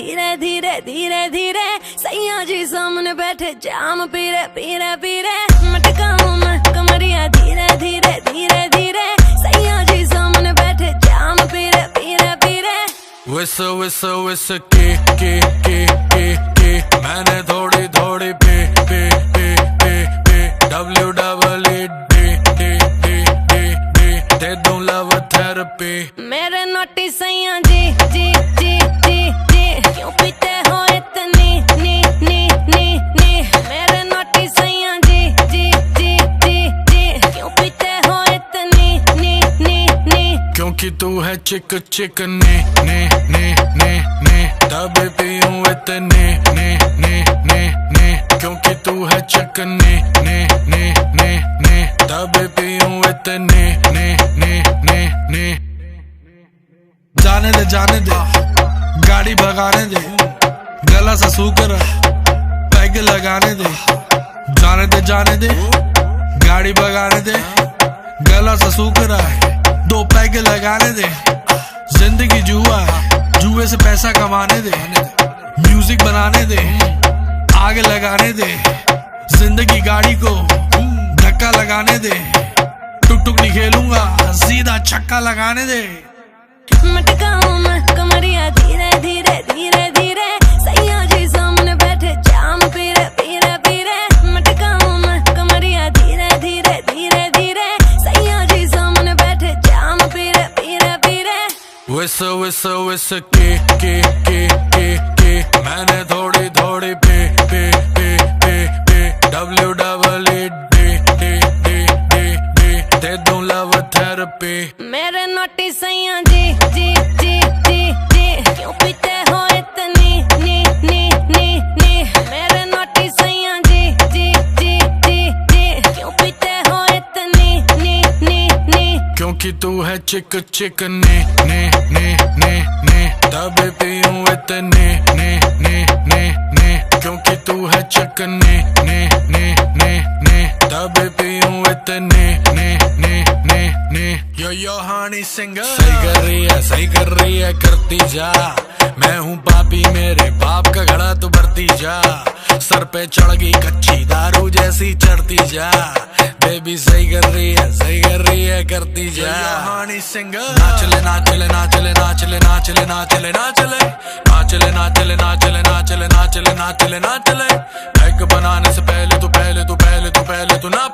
धीरे धीरे धीरे धीरे सैया जी सामने बैठे जाम पीरे पीरे पीरे मटका हूँ मैं कमरिया धीरे धीरे धीरे धीरे सैया जी सामने बैठे जाम पीरे पीरे पीरे विस विस विस के मैंने थोड़ी थोड़ी पे दे दूं लव थेरेपी। मेरे नोटी सैया जी जी जी जी जी क्यों पीते हो इतनी नी नी नी नी मेरे नोटी सैया जी जी जी जी जी क्यों पीते हो इतनी नी नी नी क्योंकि तू है चिक चिक ने तभी पीऊं इतने ने क्योंकि तू है चिक ने तभी पीऊं इतने ने जाने दे गाड़ी भगाने दे गला सा सूकर पैग लगाने दे जाने दे गाड़ी भगाने दे गला सा सूकर दो पैग लगाने दे जिंदगी जुआ जुए से पैसा कमाने दे म्यूजिक बनाने दे आगे लगाने दे जिंदगी गाड़ी को धक्का लगाने दे टुक टुक नहीं खेलूंगा सीधा छक्का लगाने दे मटका हूँ मैं कमरिया धीरे धीरे धीरे धीरे सैया जी सामने बैठे जाम पीरे पीरे पीरे मटका हूँ मैं कमरिया धीरे धीरे धीरे धीरे सैया जी सामने बैठे जाम पीरे पीरे पीरे विस विस विस के मैंने थोड़ी थोड़ी पे दे दूं लव थेरेपी। मेरे नोटी सैया जी जी जी जी जी क्यों पीते हो इतनी नी नी नी नी मेरे नोटी सैया जी जी जी जी जी क्यों पीते हो इतनी नी नी नी क्योंकि तू है चिक ने तभी पीऊं इतने ने क्योंकि तू है चिक ने तभी पीऊं इतने ने यो हानी सिंगर सही कर रही है करती जा मैं हूँ पापी मेरे पाप का घड़ा तू भरती जा सर पे चढ़ गई कच्ची दारू जैसी चढ़ती जा बेबी सही कर रही है करती जा हानी सिंगर नाचले नाचले नाचले नाचले नाचले नाचले नाचले नाचले नाचले नाचले नाचले नाचले नाचले नाचले बैग बनाने से पहले तू ना